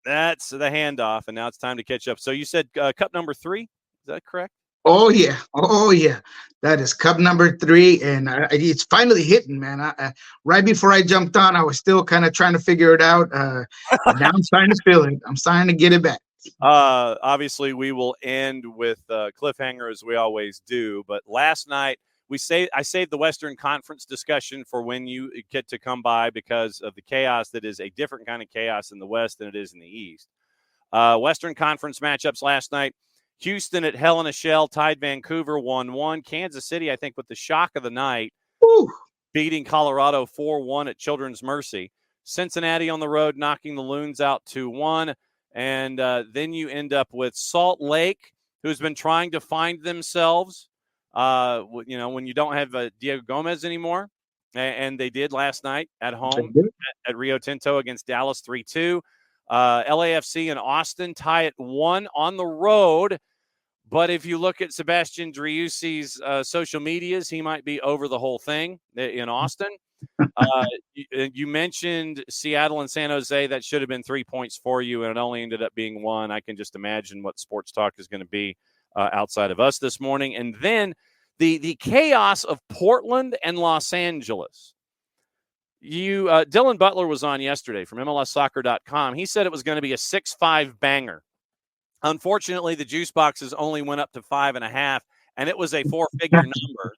That's the handoff, and now it's time to catch up. So you said cup number 3. Is that correct? Oh yeah, oh yeah, that is cup number 3, and it's finally hitting, man. Right before I jumped on, I was still kind of trying to figure it out, but now I'm starting to feel it. I'm starting to get it back. Obviously, we will end with cliffhanger as we always do. But last night, I saved the Western Conference discussion for when you get to come by because of the chaos that is a different kind of chaos in the West than it is in the East. Western Conference matchups last night. Houston at Hell in a Shell tied Vancouver 1-1. Kansas City, I think, with the shock of the night, beating Colorado 4-1 at Children's Mercy. Cincinnati on the road knocking the Loons out 2-1. And then you end up with Salt Lake, who's been trying to find themselves, when you don't have Diego Gomez anymore. And they did last night at home at Rio Tinto against Dallas 3-2. LAFC and Austin tie at 1 on the road. But if you look at Sebastian Driussi's social medias, he might be over the whole thing in Austin. You mentioned Seattle and San Jose. That should have been 3 points for you, and it only ended up being 1. I can just imagine what sports talk is going to be outside of us this morning. And then the chaos of Portland and Los Angeles. Dylan Butler was on yesterday from MLSsoccer.com. He said it was going to be a 6-5 banger. Unfortunately, the juice boxes only went up to 5.5, and it was a 4-figure number.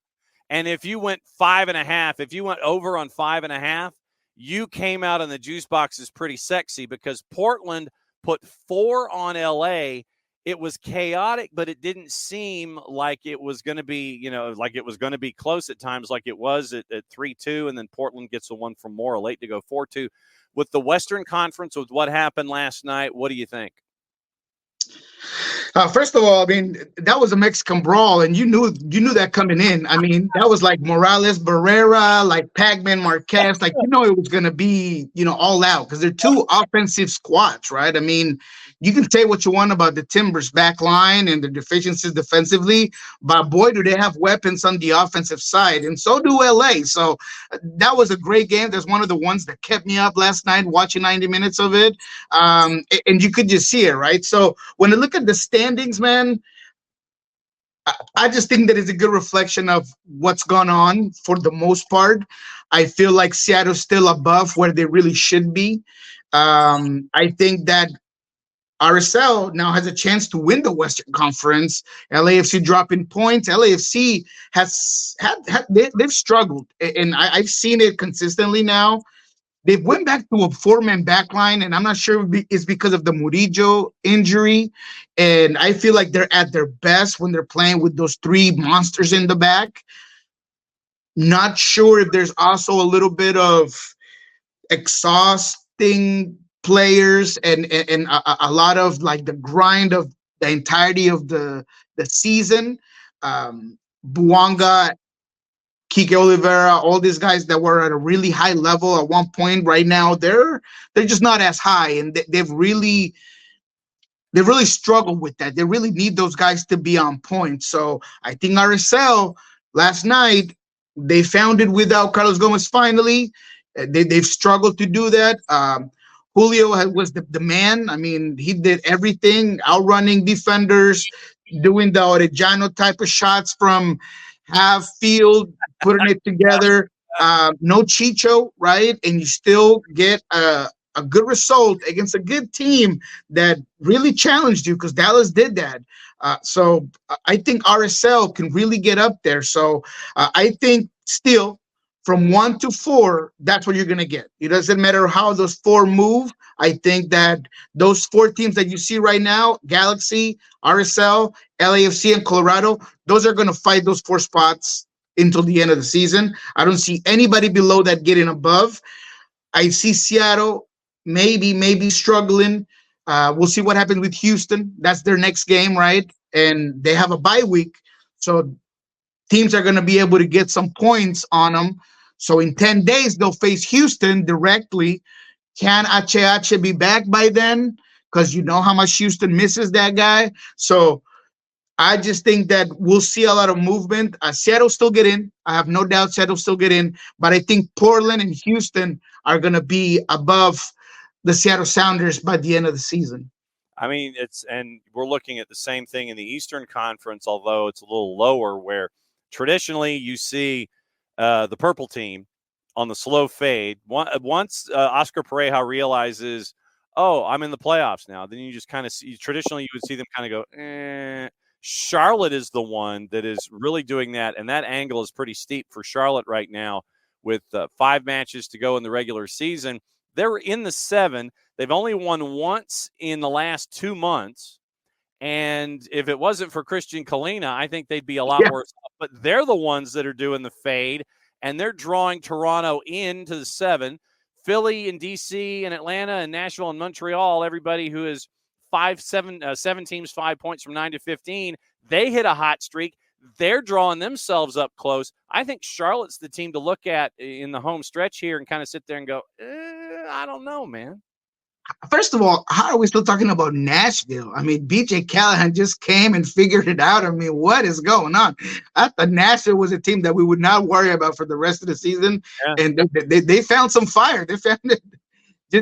And if you went 5.5, if you went over on 5.5, you came out in the juice boxes pretty sexy because Portland put 4 on LA. It was chaotic, but it didn't seem like it was going to be, like it was going to be close at times, like it was at 3-2. And then Portland gets a 1 from Mora late to go 4-2. With the Western Conference, with what happened last night, what do you think? First of all, I mean, that was a Mexican brawl, and you knew that coming in. I mean, that was like Morales Barrera, like Pac-Man Marquez, like it was going to be all out because they're 2 offensive squads, right? I mean, you can say what you want about the Timbers back line and the deficiencies defensively, but boy, do they have weapons on the offensive side, and so do LA. So that was a great game. That's one of the ones that kept me up last night watching 90 minutes of it, and you could just see it, right? So when I look at the standings, man, I just think that it's a good reflection of what's gone on for the most part. I feel like Seattle's still above where they really should be. I think that RSL now has a chance to win the Western Conference. LAFC dropping points. LAFC they've struggled, and I've seen it consistently now. They went back to a 4-man backline, and I'm not sure if it's because of the Murillo injury. And I feel like they're at their best when they're playing with those 3 monsters in the back. Not sure if there's also a little bit of exhausting players and a lot of like the grind of the entirety of the season. Buanga, Kike Oliveira, all these guys that were at a really high level at one point, right now they're just not as high, and they've really struggled with that. They really need those guys to be on point. So I think RSL last night, they found it without Carlos Gomez finally. They've struggled to do that. Julio was the man. I mean, he did everything, outrunning defenders, doing the Orellano type of shots from half field, putting it together. No Chicho, right? And you still get a good result against a good team that really challenged you, because Dallas did that. So I think RSL can really get up there. So I think still from 1 to 4, that's what you're going to get. It doesn't matter how those 4 move. I think that those 4 teams that you see right now, Galaxy, RSL, LAFC, and Colorado, those are going to fight those 4 spots until the end of the season. I don't see anybody below that getting above. I see Seattle maybe struggling. We'll see what happens with Houston. That's their next game, right? And they have a bye week. So teams are going to be able to get some points on them. So in 10 days, they'll face Houston directly. Can HH be back by then? Because you know how much Houston misses that guy. So I just think that we'll see a lot of movement. Seattle still get in. I have no doubt Seattle still get in. But I think Portland and Houston are going to be above the Seattle Sounders by the end of the season. I mean, and we're looking at the same thing in the Eastern Conference, although it's a little lower, where traditionally you see the purple team on the slow fade. Once Oscar Pareja realizes, oh, I'm in the playoffs now, then you just kind of see, traditionally you would see them kind of go, eh. Charlotte is the one that is really doing that, and that angle is pretty steep for Charlotte right now with 5 matches to go in the regular season. They're in the 7. They've only won once in the last 2 months. And if it wasn't for Christian Kalina, I think they'd be a lot worse off. But they're the ones that are doing the fade, and they're drawing Toronto into the 7. Philly and DC and Atlanta and Nashville and Montreal, everybody who is 7 teams, 5 points from 9 to 15, they hit a hot streak. They're drawing themselves up close. I think Charlotte's the team to look at in the home stretch here and kind of sit there and go, I don't know, man. First of all, how are we still talking about Nashville? I mean, BJ Callahan just came and figured it out. I mean, what is going on? I thought Nashville was a team that we would not worry about for the rest of the season. Yeah. And they found some fire. They found it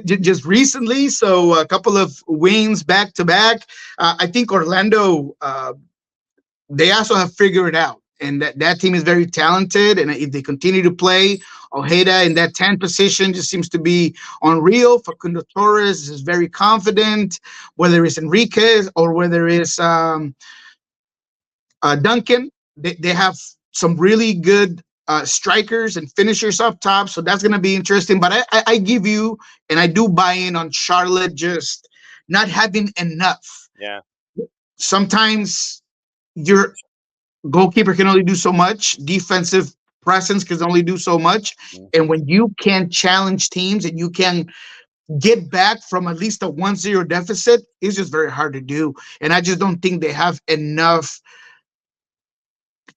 just recently. So a couple of wins back to back. I think Orlando, they also have figured it out. And that team is very talented. And if they continue to play, Ojeda in that 10 position just seems to be unreal. Facundo Torres is very confident, whether it's Enriquez or whether it's Duncan. They have some really good strikers and finishers up top. So that's going to be interesting. But I give you, and I do buy in on Charlotte just not having enough. Yeah. Sometimes your goalkeeper can only do so much. Defensive presence can only do so much. And when you can challenge teams and you can get back from at least a 1-0 deficit, it's just very hard to do. And I just don't think they have enough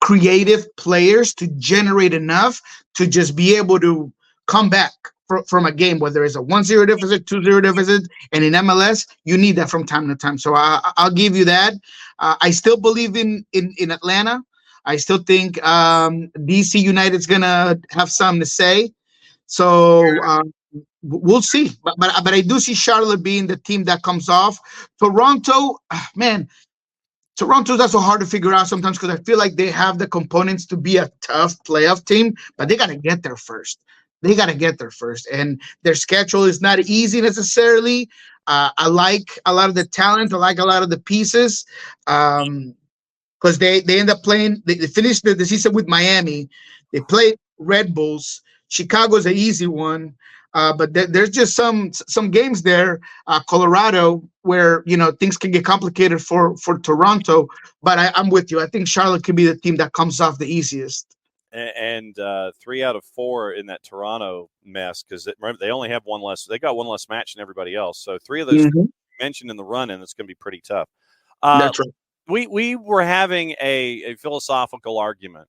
creative players to generate enough to just be able to come back from a game, whether it's a 1-0 deficit, 2-0 deficit, and in MLS, you need that from time to time. So I'll give you that. I still believe in Atlanta. I still think DC United's gonna have something to say. So we'll see. But I do see Charlotte being the team that comes off. Toronto, man, Toronto's not so hard to figure out sometimes because I feel like they have the components to be a tough playoff team, but they got to get there first. And their schedule is not easy necessarily. I like a lot of the talent. I like a lot of the pieces because they end up playing. They finished the season with Miami. They play Red Bulls. Chicago's an easy one. But there's just some games there, Colorado, where things can get complicated for Toronto. But I'm with you. I think Charlotte could be the team that comes off the easiest. And 3 out of 4 in that Toronto mess because remember they only have one less. They got one less match than everybody else. So 3 of those mentioned in the run-in, it's going to be pretty tough. That's right. We were having a philosophical argument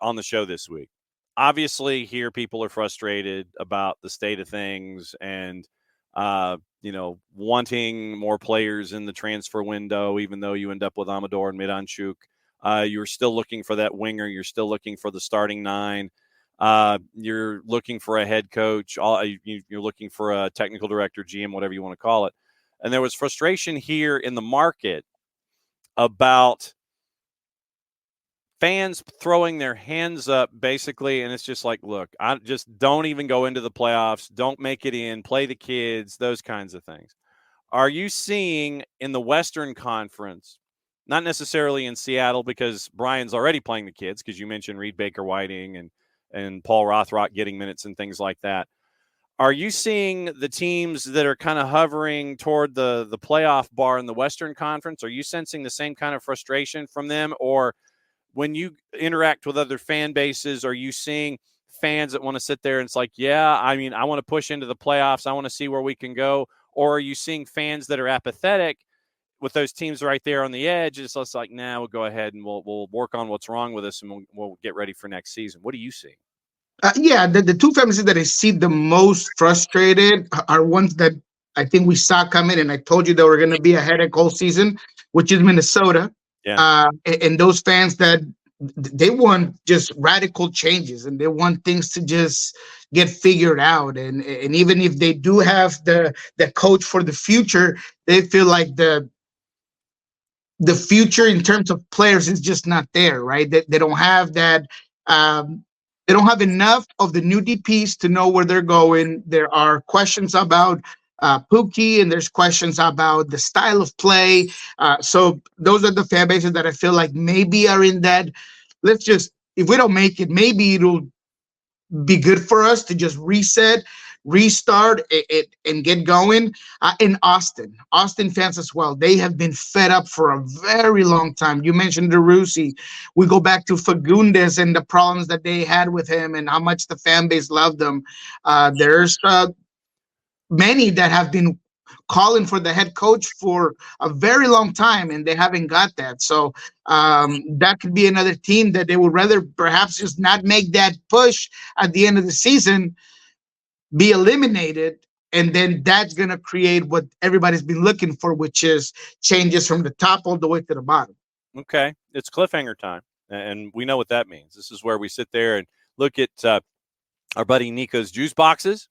on the show this week. Obviously, here people are frustrated about the state of things and, wanting more players in the transfer window, even though you end up with Amador and Miranchuk. You're still looking for that winger. You're still looking for the starting 9. You're looking for a head coach. You're looking for a technical director, GM, whatever you want to call it. And there was frustration here in the market about fans throwing their hands up basically, and it's just like, look, I just don't even go into the playoffs, don't make it in, play the kids, those kinds of things. Are you seeing in the Western Conference, not necessarily in Seattle because Brian's already playing the kids because you mentioned Reed Baker-Whiting and Paul Rothrock getting minutes and things like that. Are you seeing the teams that are kind of hovering toward the playoff bar in the Western Conference? Are you sensing the same kind of frustration from them? Or when you interact with other fan bases, are you seeing fans that want to sit there and it's like, yeah, I mean, I want to push into the playoffs. I want to see where we can go. Or are you seeing fans that are apathetic with those teams right there on the edge? It's just like, nah, we'll go ahead and we'll work on what's wrong with us and we'll get ready for next season. What do you see? The 2 families that I see the most frustrated are ones that I think we saw coming, and I told you they were going to be a headache all season, which is Minnesota. Yeah. And those fans that they want just radical changes, and they want things to just get figured out. And even if they do have the coach for the future, they feel like the future in terms of players is just not there, right? They don't have that. Um, they don't have enough of the new DPs to know where they're going. There are questions about Pookie, and there's questions about the style of play. So those are the fan bases that I feel like maybe are in that. Let's just, if we don't make it, maybe it'll be good for us to just reset, restart it, and get going. In Austin fans as well, they have been fed up for a very long time. You mentioned DeRusi. We go back to Fagundes and the problems that they had with him and how much the fan base loved them. There's many that have been calling for the head coach for a very long time, and they haven't got that. So that could be another team that they would rather perhaps just not make that push at the end of the season, be eliminated, and then that's going to create what everybody's been looking for, which is changes from the top all the way to the bottom. Okay, it's cliffhanger time, and we know what that means. This is where we sit there and look at our buddy Niko's juice boxes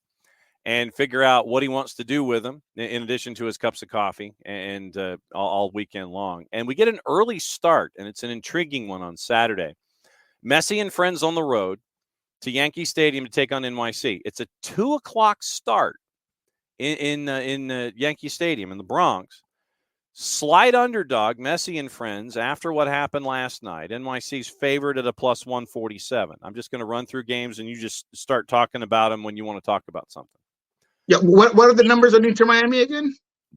and figure out what he wants to do with them, in addition to his cups of coffee, and all weekend long. And we get an early start, and it's an intriguing one on Saturday. Messi and friends on the road to Yankee Stadium to take on NYC. It's a 2:00 start in Yankee Stadium in the Bronx. Slight underdog, Messi and friends, after what happened last night. NYC's favored at a plus 147. I'm just going to run through games, and you just start talking about them when you want to talk about something. Yeah, what are the numbers on Inter Miami again?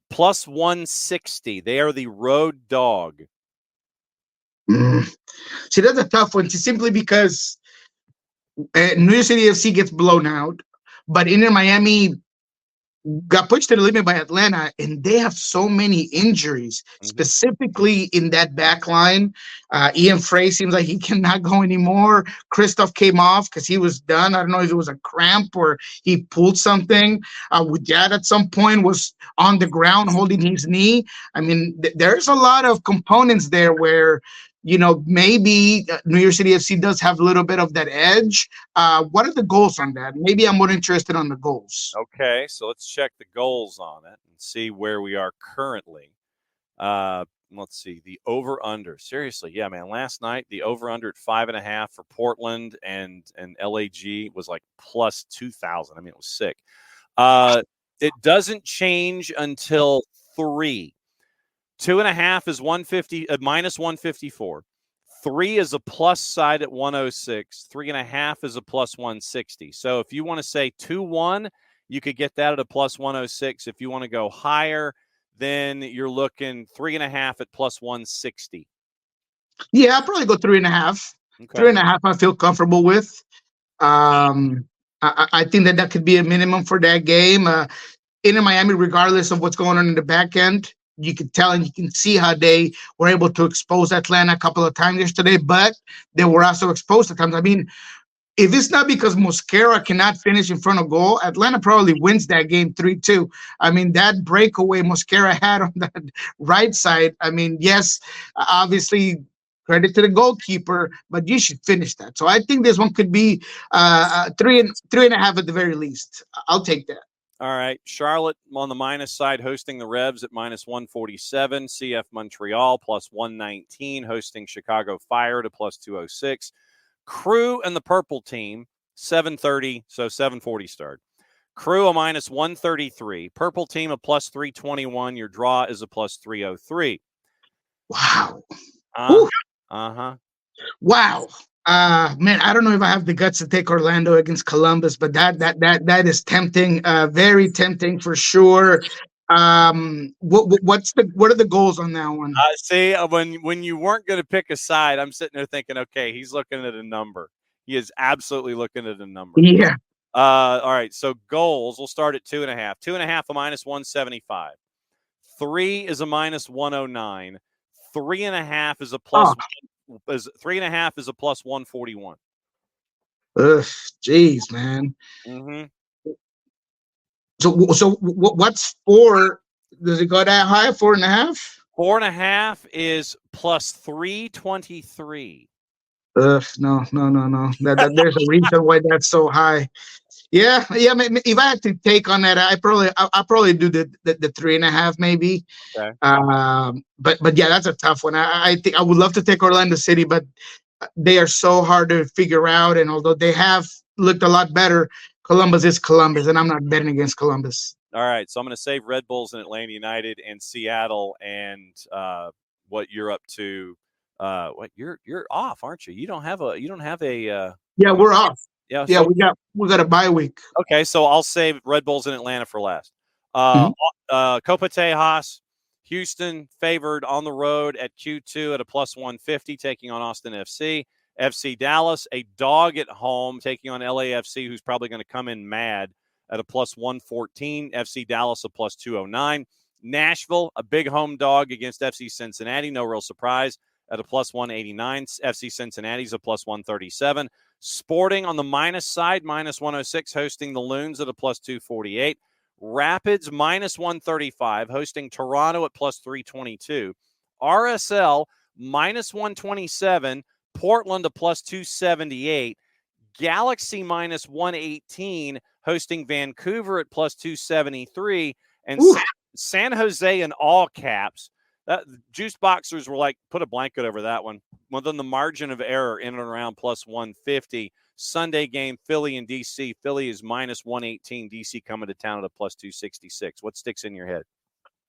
Plus 160. They are the road dog. See, that's a tough one, simply because New York City FC gets blown out, but Inter Miami got pushed to the limit by Atlanta, and they have so many injuries, specifically in that back line. Ian Frey seems like he cannot go anymore. Christoph came off because he was done. I don't know if it was a cramp or he pulled something. Wujad at some point was on the ground holding his knee. I mean, there's a lot of components there where, maybe New York City FC does have a little bit of that edge. What are the goals on that? Maybe I'm more interested on the goals. Okay, so let's check the goals on it and see where we are currently. Let's see, the over-under. Seriously, yeah, man, last night, the over-under at 5.5 for Portland and LAG was like plus 2,000. I mean, it was sick. It doesn't change until 3. 2.5 is 150, minus 154. 3 is a plus side at 106. 3.5 is a plus 160. So if you want to say 2-1, you could get that at a plus 106. If you want to go higher, then you're looking 3.5 at plus 160. Yeah, I'll probably go 3.5. Okay. 3.5 I feel comfortable with. I think that could be a minimum for that game. In Miami, regardless of what's going on in the back end, you can tell and you can see how they were able to expose Atlanta a couple of times yesterday, but they were also exposed at times. I mean, if it's not because Mosquera cannot finish in front of goal, Atlanta probably wins that game 3-2. I mean, that breakaway Mosquera had on that right side, I mean, yes, obviously credit to the goalkeeper, but you should finish that. So I think this one could be 3.5 at the very least. I'll take that. All right, Charlotte on the minus side hosting the Revs at minus 147. CF Montreal plus 119 hosting Chicago Fire to plus 206. Crew and the purple team, 7:30, so 7:40 start. Crew a minus 133. Purple team a plus 321. Your draw is a plus 303. Wow. Wow. Man, I don't know if I have the guts to take Orlando against Columbus, but that is tempting, very tempting for sure. What are the goals on that one? See, when you weren't going to pick a side, I'm sitting there thinking, okay, he's looking at a number. He is absolutely looking at a number. Yeah. All right, so goals, we'll start at 2.5. 2.5 a minus 175. 3 is a minus 109. 3.5 is a plus. 3.5 is a plus 141. Ugh, geez, man. So what's 4? Does it go that high? 4.5? 4.5 is plus 323. Ugh, no, no, no, no. There's a reason why that's so high. Yeah, yeah. If I had to take on that, I probably do the 3.5 maybe. Okay. But yeah, that's a tough one. I think I would love to take Orlando City, but they are so hard to figure out. And although they have looked a lot better, Columbus is Columbus, and I'm not betting against Columbus. All right, so I'm going to save Red Bulls and Atlanta United and Seattle and what you're up to. What you're off, aren't you? You don't have a. Yeah, we're off. Yeah, Yeah, so, we got a bye week. Okay, so I'll save Red Bulls in Atlanta for last. Copa Tejas, Houston favored on the road at Q2 at a plus 150, taking on Austin FC. FC Dallas, a dog at home, taking on LAFC, who's probably going to come in mad at a plus 114. FC Dallas, a plus 209. Nashville, a big home dog against FC Cincinnati. No real surprise at a plus 189. FC Cincinnati's a plus 137. Sporting on the minus side, minus 106, hosting the Loons at a plus 248. Rapids, minus 135, hosting Toronto at plus 322. RSL, minus 127, Portland a plus 278. Galaxy, minus 118, hosting Vancouver at plus 273. And San Jose in all caps. Juice Boxers were like, put a blanket over that one. Within the margin of error, in and around plus 150. Sunday game, Philly and DC. Philly is minus 118. DC coming to town at a plus 266. What sticks in your head?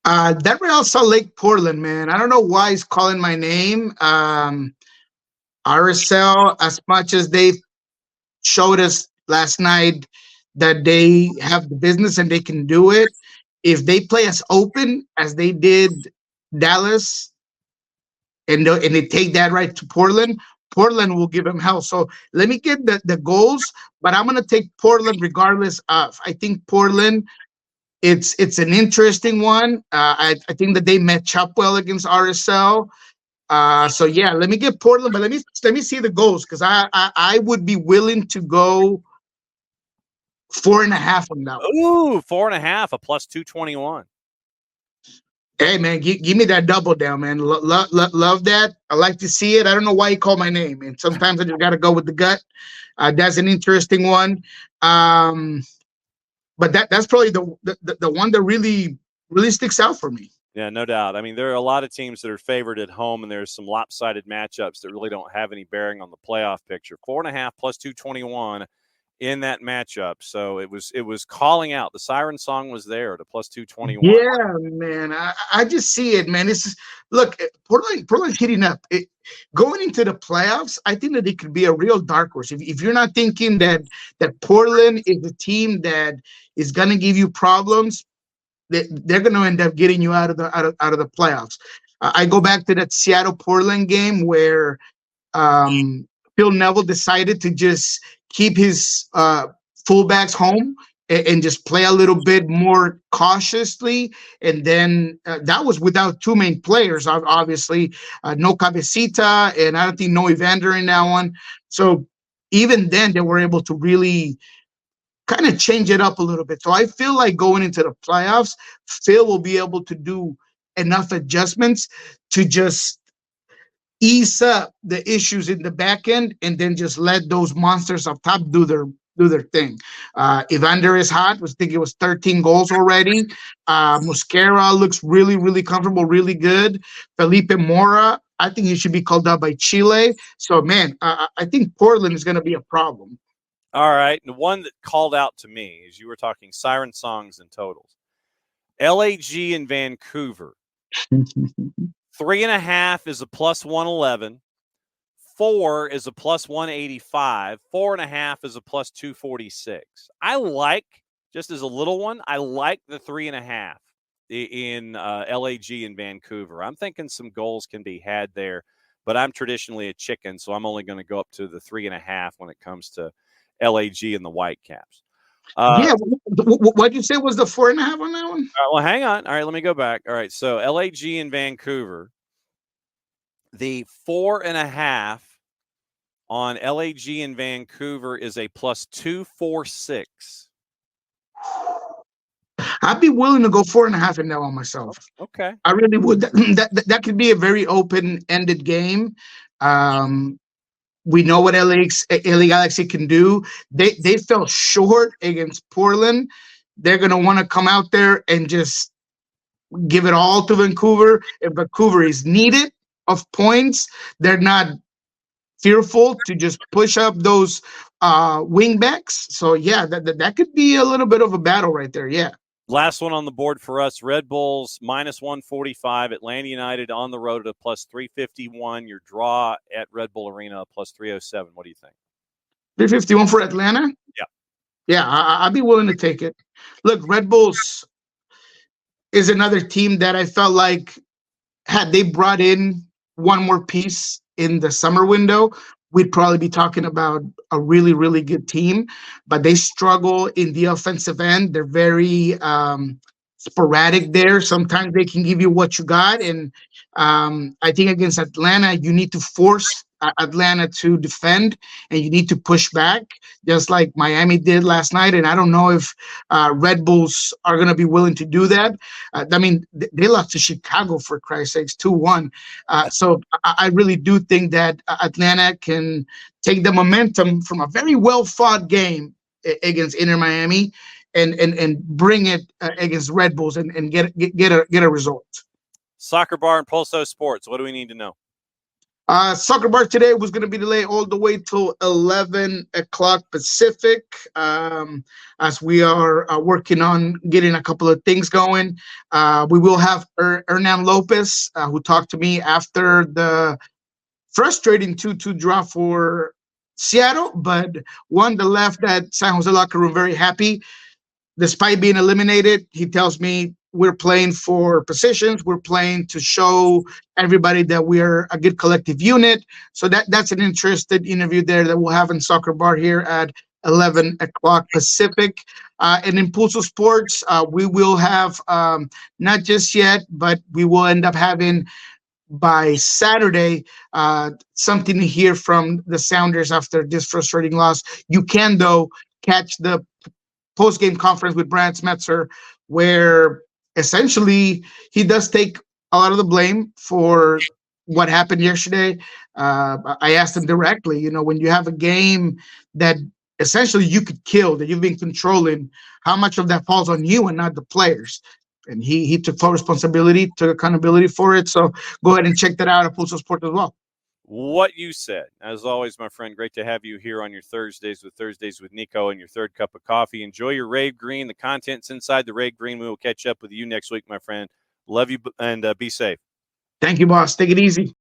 That Real Salt Lake Portland, man. I don't know why he's calling my name. RSL, as much as they showed us last night that they have the business and they can do it, if they play as open as they did Dallas and they take that right to Portland will give them hell. So let me get the goals, but I'm going to take Portland regardless of. I think Portland, it's an interesting one. I think that they match up well against RSL. So yeah, let me get Portland, but let me see the goals, because I would be willing to go 4.5 on that one. Ooh, 4.5, a plus 221. Hey man, give me that double down, man. Love that. I like to see it. I don't know why you call my name, and sometimes I just got to go with the gut. That's an interesting one. But that's probably the one that really sticks out for me. Yeah, no doubt. I mean, there are a lot of teams that are favored at home, and there's some lopsided matchups that really don't have any bearing on the playoff picture. 4.5 plus 221 in that matchup. So it was calling out. The siren song was there at a plus 221. Yeah, man. I just see it, man. Look, Portland's heating up. Going into the playoffs, I think that it could be a real dark horse. If you're not thinking that Portland is a team that is going to give you problems, they're going to end up getting you out of the playoffs. I go back to that Seattle Portland game where Phil Neville decided to just keep his fullbacks home and just play a little bit more cautiously. And then that was without two main players, obviously. No Cabecita, and I don't think no Evander in that one. So even then, they were able to really kind of change it up a little bit. So I feel like going into the playoffs, Phil will be able to do enough adjustments to just ease up the issues in the back end, and then just let those monsters up top do their thing. Evander is hot. I think it was 13 goals already. Mosquera looks really, really comfortable, really good. Felipe Mora, I think he should be called up by Chile. So, man, I think Portland is going to be a problem. All right. The one that called out to me as you were talking siren songs and totals. LAG in Vancouver. 3.5 is a plus 111. 4 is a plus 185. 4.5 is a plus 246. I like, just as a little one, I like the 3.5 in LAG in Vancouver. I'm thinking some goals can be had there, but I'm traditionally a chicken, so I'm only going to go up to the 3.5 when it comes to LAG and the Whitecaps. What did you say was the 4.5 on that one? Well, hang on. All right, let me go back. All right, so LAG in Vancouver, the 4.5 on LAG in Vancouver is a plus 246. I'd be willing to go 4.5 in that one myself. Okay, I really would. That could be a very open-ended game. We know what LA Galaxy can do. They fell short against Portland. They're going to want to come out there and just give it all to Vancouver. If Vancouver is needed of points, they're not fearful to just push up those wing backs. So, yeah, that could be a little bit of a battle right there. Yeah. Last one on the board for us, Red Bulls minus 145, Atlanta United on the road at a plus 351. Your draw at Red Bull Arena plus 307. What do you think? 351 for Atlanta? Yeah. Yeah, I'd be willing to take it. Look, Red Bulls is another team that I felt like had they brought in one more piece in the summer window, we'd probably be talking about a really, really good team. But they struggle in the offensive end. They're very sporadic there. Sometimes they can give you what you got. And I think against Atlanta, you need to force Atlanta to defend, and you need to push back, just like Miami did last night. And I don't know if Red Bulls are going to be willing to do that. I mean, they lost to Chicago, for Christ's sakes, 2-1. So I really do think that Atlanta can take the momentum from a very well-fought game against Inter Miami and bring it against Red Bulls and get a result. Soccer Bar and Pulso Sports, what do we need to know? Soccer Bar today was going to be delayed all the way till 11 o'clock Pacific, as we are working on getting a couple of things going. We will have Hernan Lopez, who talked to me after the frustrating 2-2 draw for Seattle, but won the left at San Jose locker room very happy. Despite being eliminated, he tells me we're playing for positions. We're playing to show everybody that we're a good collective unit. So that's an interesting interview there that we'll have in Soccer Bar here at 11 o'clock Pacific. And in Pulso Sports, we will have, not just yet, but we will end up having by Saturday something to hear from the Sounders after this frustrating loss. You can, though, catch the post-game conference with Brad Smetzer, where essentially he does take a lot of the blame for what happened yesterday. I asked him directly, when you have a game that essentially you could kill, that you've been controlling, how much of that falls on you and not the players? And he took full responsibility, took accountability for it. So go ahead and check that out at Pulso Sports as well. What you said. As always, my friend, great to have you here on your Thursdays with Niko and your third cup of coffee. Enjoy your Rave Green. The content's inside the Rave Green. We will catch up with you next week, my friend. Love you, and be safe. Thank you, boss. Take it easy.